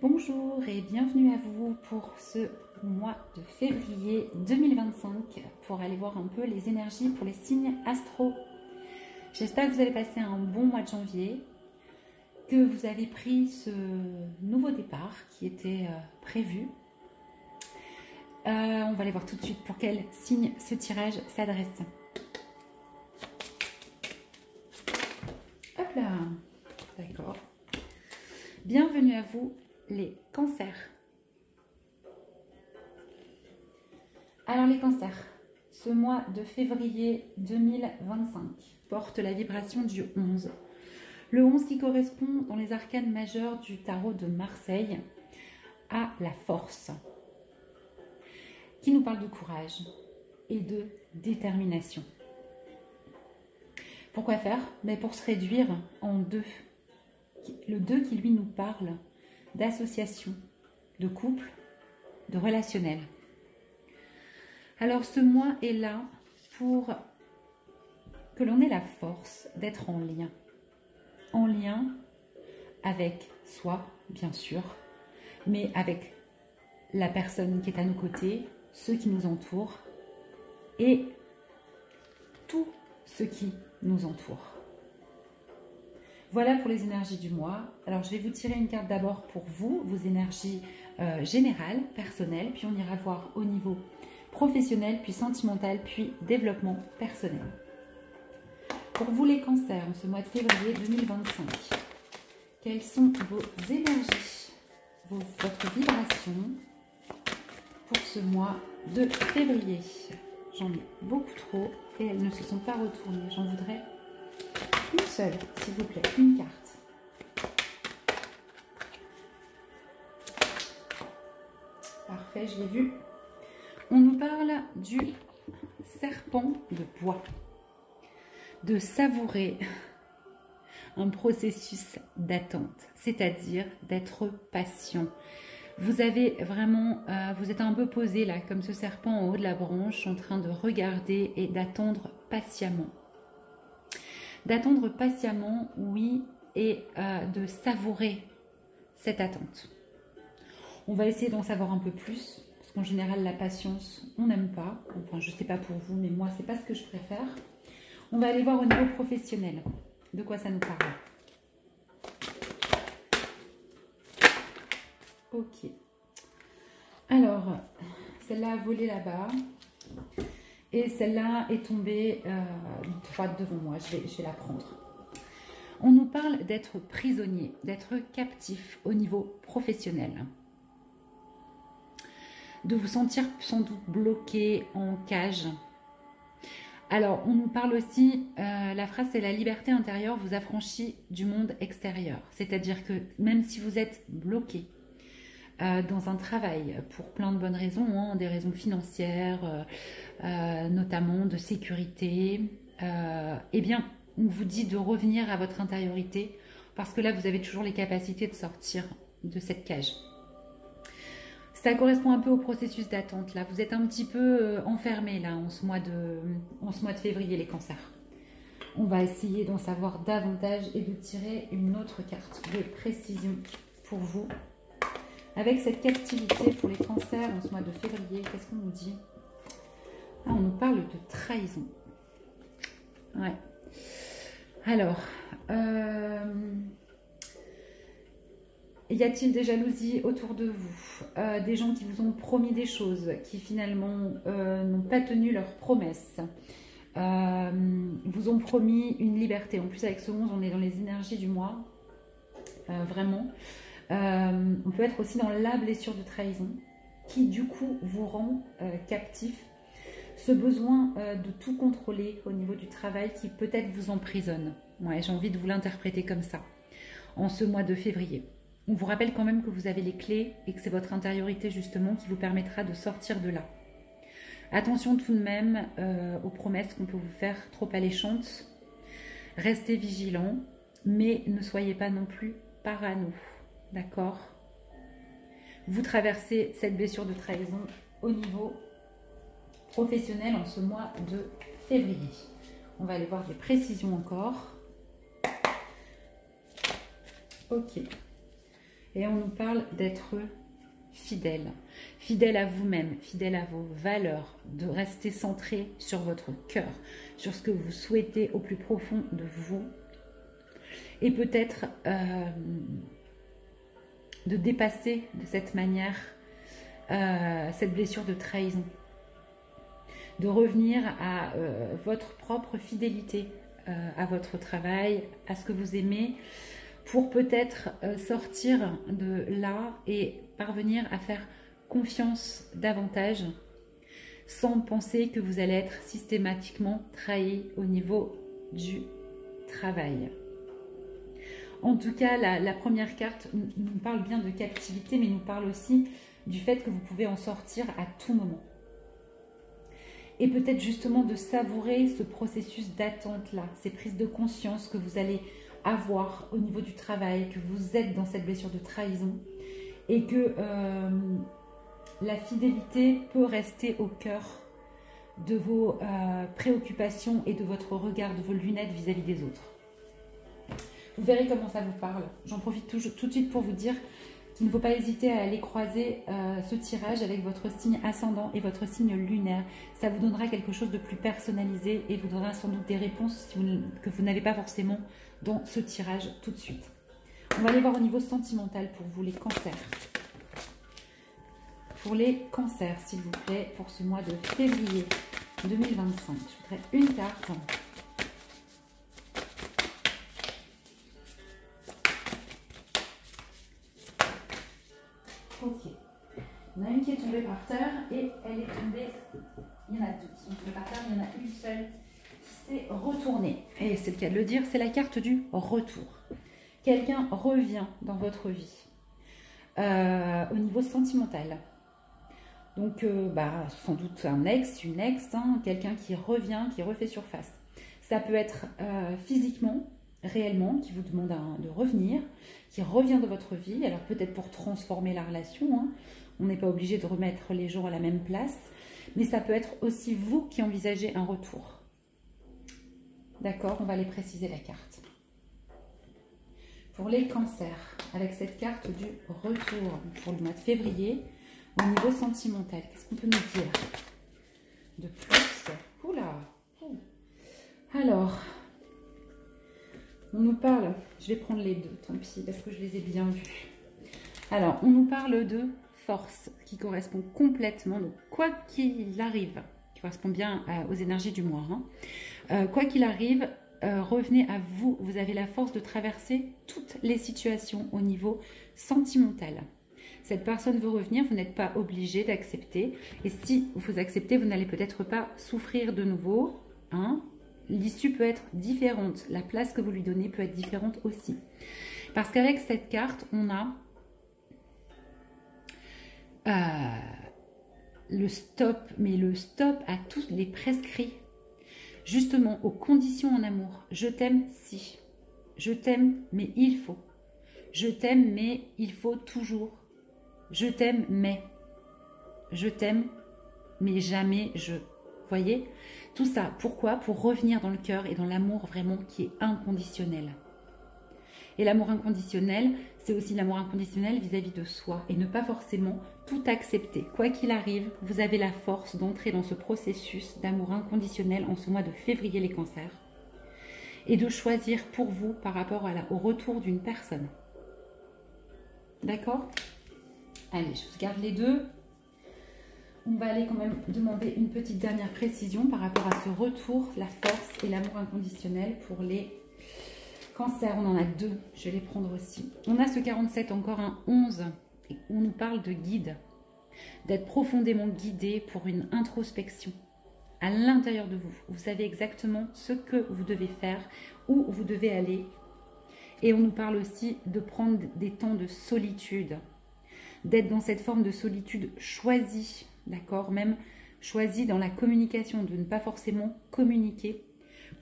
Bonjour et bienvenue à vous pour ce mois de février 2025 pour aller voir un peu les énergies pour les signes astro. J'espère que vous allez passer un bon mois de janvier, que vous avez pris ce nouveau départ qui était prévu. On va aller voir tout de suite pour quel signe ce tirage s'adresse. Hop là, d'accord. Bienvenue à vous les cancers. Alors les cancers, ce mois de février 2025 porte la vibration du 11. Le 11 qui correspond dans les arcanes majeurs du tarot de Marseille à la force, qui nous parle de courage et de détermination. Pourquoi faire? Mais pour se réduire en deux. Le 2 qui lui nous parle d'association, de couple, de relationnel. Alors ce mois est là pour que l'on ait la force d'être en lien avec soi, bien sûr, mais avec la personne qui est à nos côtés, ceux qui nous entourent et tout ce qui nous entoure. Voilà pour les énergies du mois. Alors, je vais vous tirer une carte d'abord pour vous, vos énergies générales, personnelles, puis on ira voir au niveau professionnel, puis sentimental, puis développement personnel. Pour vous les cancers, en ce mois de février 2025, quelles sont vos énergies, votre vibration pour ce mois de février? J'en ai beaucoup trop et elles ne se sont pas retournées. J'en voudrais une seule, s'il vous plaît, une carte. Parfait, je l'ai vu. On nous parle du serpent de bois. De savourer un processus d'attente, c'est-à-dire d'être patient. Vous avez vraiment, vous êtes un peu posé là, comme ce serpent en haut de la branche, en train de regarder et d'attendre patiemment. D'attendre patiemment, oui, et de savourer cette attente. On va essayer d'en savoir un peu plus, parce qu'en général, la patience, on n'aime pas. Enfin, je ne sais pas pour vous, mais moi, c'est pas ce que je préfère. On va aller voir au niveau professionnel, de quoi ça nous parle. Ok. Alors, celle-là a volé là-bas. Et celle-là est tombée droite devant moi. Je vais la prendre. On nous parle d'être prisonnier, d'être captif au niveau professionnel. De vous sentir sans doute bloqué en cage. Alors, on nous parle aussi, la phrase c'est la liberté intérieure vous affranchit du monde extérieur. C'est-à-dire que même si vous êtes bloqué, dans un travail pour plein de bonnes raisons, hein, des raisons financières, notamment de sécurité, eh bien, on vous dit de revenir à votre intériorité parce que là, vous avez toujours les capacités de sortir de cette cage. Ça correspond un peu au processus d'attente. Là, vous êtes un petit peu enfermé là en ce mois de février, les cancers. On va essayer d'en savoir davantage et de tirer une autre carte de précision pour vous. Avec cette captivité pour les cancers en ce mois de février, qu'est-ce qu'on nous dit? Ah, on nous parle de trahison. Ouais. Alors, y a-t-il des jalousies autour de vous? Des gens qui vous ont promis des choses, qui finalement n'ont pas tenu leurs promesses, vous ont promis une liberté. En plus, avec ce 11, on est dans les énergies du mois. Vraiment. On peut être aussi dans la blessure de trahison qui du coup vous rend captif. Ce besoin de tout contrôler au niveau du travail qui peut-être vous emprisonne. Ouais, j'ai envie de vous l'interpréter comme ça en ce mois de février. On vous rappelle quand même que vous avez les clés et que c'est votre intériorité justement qui vous permettra de sortir de là. Attention tout de même aux promesses qu'on peut vous faire trop alléchantes. Restez vigilants, mais ne soyez pas non plus parano. D'accord? Vous traversez cette blessure de trahison au niveau professionnel en ce mois de février. On va aller voir des précisions encore. Ok. Et on nous parle d'être fidèle. Fidèle à vous-même, fidèle à vos valeurs, de rester centré sur votre cœur, sur ce que vous souhaitez au plus profond de vous. Et peut-être de dépasser de cette manière cette blessure de trahison. De revenir à votre propre fidélité, à votre travail, à ce que vous aimez, pour peut-être sortir de là et parvenir à faire confiance davantage, sans penser que vous allez être systématiquement trahi au niveau du travail. En tout cas, la première carte nous parle bien de captivité, mais nous parle aussi du fait que vous pouvez en sortir à tout moment. Et peut-être justement de savourer ce processus d'attente-là, ces prises de conscience que vous allez avoir au niveau du travail, que vous êtes dans cette blessure de trahison et que la fidélité peut rester au cœur de vos préoccupations et de votre regard, de vos lunettes vis-à-vis des autres. Vous verrez comment ça vous parle. J'en profite tout de suite pour vous dire qu'il ne faut pas hésiter à aller croiser ce tirage avec votre signe ascendant et votre signe lunaire. Ça vous donnera quelque chose de plus personnalisé et vous donnera sans doute des réponses que vous n'avez pas forcément dans ce tirage tout de suite. On va aller voir au niveau sentimental pour vous les cancers. Pour les cancers, s'il vous plaît, pour ce mois de février 2025. Je voudrais une carte. Ok. On a une qui est tombée par terre et elle est tombée. Il y en a deux qui sont tombées par terre, il y en a une seule qui s'est retournée. Et c'est le cas de le dire, c'est la carte du retour. Quelqu'un revient dans votre vie au niveau sentimental. Donc, sans doute un ex, une ex, hein, quelqu'un qui revient, qui refait surface. Ça peut être physiquement, réellement, qui vous demande de revenir, qui revient de votre vie, alors peut-être pour transformer la relation, hein. On n'est pas obligé de remettre les gens à la même place, mais ça peut être aussi vous qui envisagez un retour. D'accord, on va aller préciser la carte. Pour les cancers, avec cette carte du retour pour le mois de février, au niveau sentimental, qu'est-ce qu'on peut nous dire de plus? Oula. Alors, on nous parle, je vais prendre les deux, tant pis, parce que je les ai bien vus. Alors, on nous parle de force, qui correspond complètement, donc quoi qu'il arrive, qui correspond bien aux énergies du mois, hein. Quoi qu'il arrive, revenez à vous, vous avez la force de traverser toutes les situations au niveau sentimental. Cette personne veut revenir, vous n'êtes pas obligé d'accepter, et si vous acceptez, vous n'allez peut-être pas souffrir de nouveau, hein. L'issue peut être différente, la place que vous lui donnez peut être différente aussi. Parce qu'avec cette carte, on a le stop, mais le stop à tous les prescrits, justement aux conditions en amour. Je t'aime si, je t'aime mais il faut, je t'aime mais il faut toujours, je t'aime mais jamais je. Voyez, tout ça, pourquoi? Pour revenir dans le cœur et dans l'amour vraiment qui est inconditionnel. Et l'amour inconditionnel, c'est aussi l'amour inconditionnel vis-à-vis de soi et ne pas forcément tout accepter. Quoi qu'il arrive, vous avez la force d'entrer dans ce processus d'amour inconditionnel en ce mois de février, les cancers, et de choisir pour vous par rapport au retour d'une personne. D'accord? Allez, je vous garde les deux. On va aller quand même demander une petite dernière précision par rapport à ce retour, la force et l'amour inconditionnel pour les cancers. On en a deux, je vais les prendre aussi. On a ce 47, encore un 11, et on nous parle de guide, d'être profondément guidé pour une introspection à l'intérieur de vous. Vous savez exactement ce que vous devez faire, où vous devez aller. Et on nous parle aussi de prendre des temps de solitude, d'être dans cette forme de solitude choisie. D'accord, même choisi dans la communication, de ne pas forcément communiquer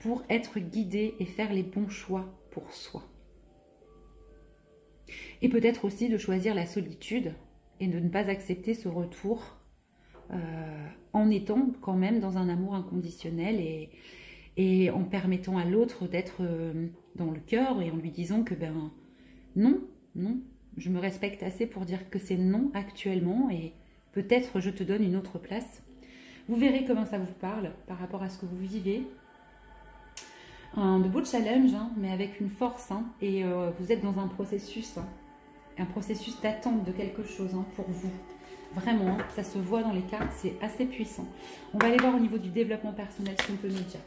pour être guidé et faire les bons choix pour soi. Et peut-être aussi de choisir la solitude et de ne pas accepter ce retour en étant quand même dans un amour inconditionnel et en permettant à l'autre d'être dans le cœur et en lui disant que ben non, je me respecte assez pour dire que c'est non actuellement et peut-être je te donne une autre place. Vous verrez comment ça vous parle par rapport à ce que vous vivez. De beaux challenges, hein, mais avec une force. Hein, et vous êtes dans un processus d'attente de quelque chose hein, pour vous. Vraiment, hein, ça se voit dans les cartes, c'est assez puissant. On va aller voir au niveau du développement personnel ce qu'on peut nous dire.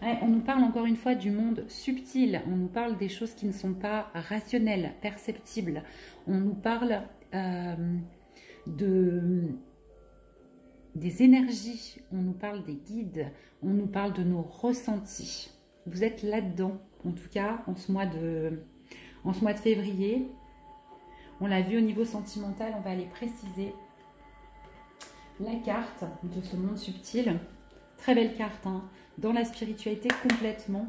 Ouais, on nous parle encore une fois du monde subtil. On nous parle des choses qui ne sont pas rationnelles, perceptibles. On nous parle des énergies, on nous parle des guides, on nous parle de nos ressentis. Vous êtes là-dedans, en tout cas en ce mois de février. On l'a vu au niveau sentimental, on va aller préciser la carte de ce monde subtil. Très belle carte, hein, dans la spiritualité complètement.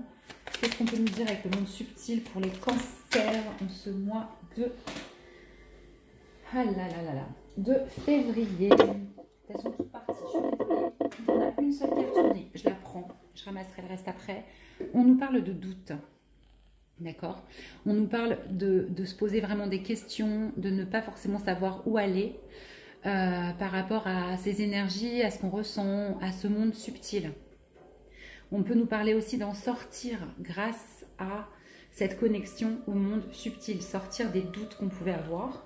Qu'est-ce qu'on peut nous dire avec le monde subtil pour les cancers en ce mois de... Ah là là là là, de février. Elles sont toutes parties. Je suis désolée. Il y en a une seule qui est retournée. Je la prends. Je ramasserai le reste après. On nous parle de doute. D'accord? On nous parle de se poser vraiment des questions, de ne pas forcément savoir où aller par rapport à ces énergies, à ce qu'on ressent, à ce monde subtil. On peut nous parler aussi d'en sortir grâce à cette connexion au monde subtil. Sortir des doutes qu'on pouvait avoir.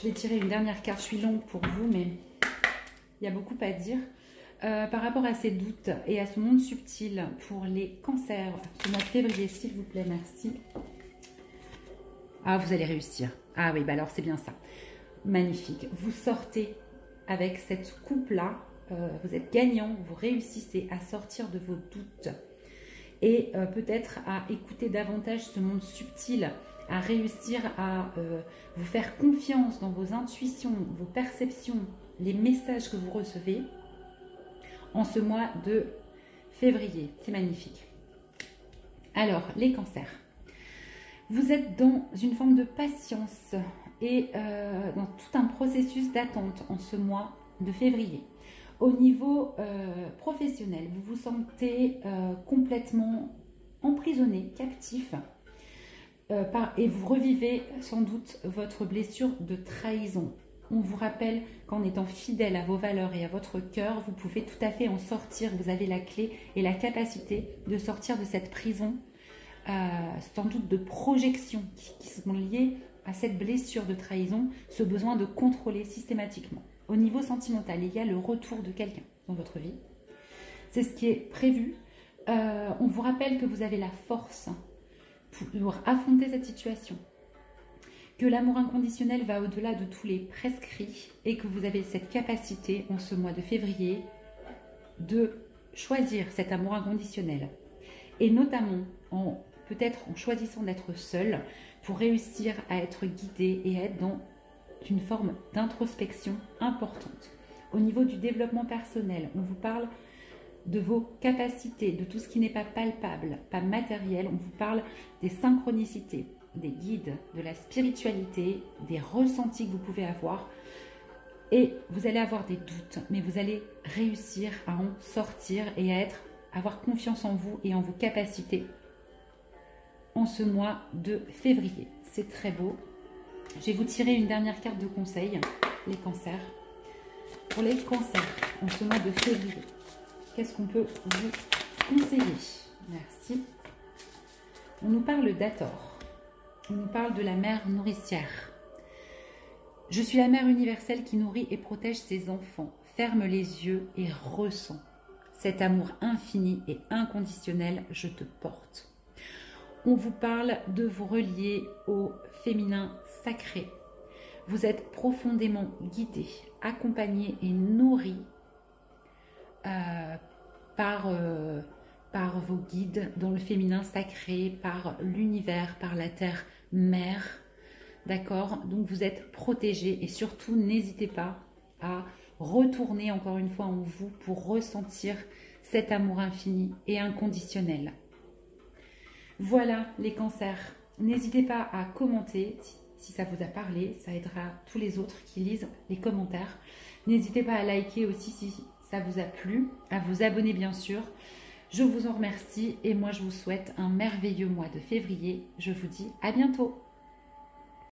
Je vais tirer une dernière carte, je suis longue pour vous, mais il y a beaucoup à dire. Par rapport à ces doutes et à ce monde subtil pour les cancers, ce mois de février, s'il vous plaît, merci. Ah, vous allez réussir. Ah oui, bah alors c'est bien ça. Magnifique. Vous sortez avec cette coupe-là, vous êtes gagnant, vous réussissez à sortir de vos doutes et peut-être à écouter davantage ce monde subtil, à réussir à vous faire confiance dans vos intuitions, vos perceptions, les messages que vous recevez en ce mois de février. C'est magnifique. Alors, les cancers. Vous êtes dans une forme de patience et dans tout un processus d'attente en ce mois de février. Au niveau professionnel, vous vous sentez complètement emprisonné, captif. Et vous revivez sans doute votre blessure de trahison. On vous rappelle qu'en étant fidèle à vos valeurs et à votre cœur, vous pouvez tout à fait en sortir. Vous avez la clé et la capacité de sortir de cette prison, sans doute de projections qui sont liées à cette blessure de trahison, ce besoin de contrôler systématiquement. Au niveau sentimental, il y a le retour de quelqu'un dans votre vie. C'est ce qui est prévu. On vous rappelle que vous avez la force pour affronter cette situation, que l'amour inconditionnel va au-delà de tous les prescrits et que vous avez cette capacité en ce mois de février de choisir cet amour inconditionnel et notamment peut-être en choisissant d'être seul pour réussir à être guidé et à être dans une forme d'introspection importante. Au niveau du développement personnel, on vous parle de vos capacités, de tout ce qui n'est pas palpable, pas matériel. On vous parle des synchronicités, des guides, de la spiritualité, des ressentis que vous pouvez avoir. Et vous allez avoir des doutes, mais vous allez réussir à en sortir et à avoir confiance en vous et en vos capacités en ce mois de février. C'est très beau. Je vais vous tirer une dernière carte de conseil, les cancers. Pour les cancers, en ce mois de février, qu'est-ce qu'on peut vous conseiller? Merci. On nous parle d'Hathor. On nous parle de la mère nourricière. Je suis la mère universelle qui nourrit et protège ses enfants. Ferme les yeux et ressens. Cet amour infini et inconditionnel, je te porte. On vous parle de vous relier au féminin sacré. Vous êtes profondément guidé, accompagné et nourri par vos guides dans le féminin sacré, par l'univers, par la terre mère. D'accord? Donc vous êtes protégé et surtout n'hésitez pas à retourner encore une fois en vous pour ressentir cet amour infini et inconditionnel. Voilà les cancers. N'hésitez pas à commenter si ça vous a parlé, ça aidera tous les autres qui lisent les commentaires. N'hésitez pas à liker aussi si ça vous a plu, à vous abonner bien sûr. Je vous en remercie et moi je vous souhaite un merveilleux mois de février. Je vous dis à bientôt.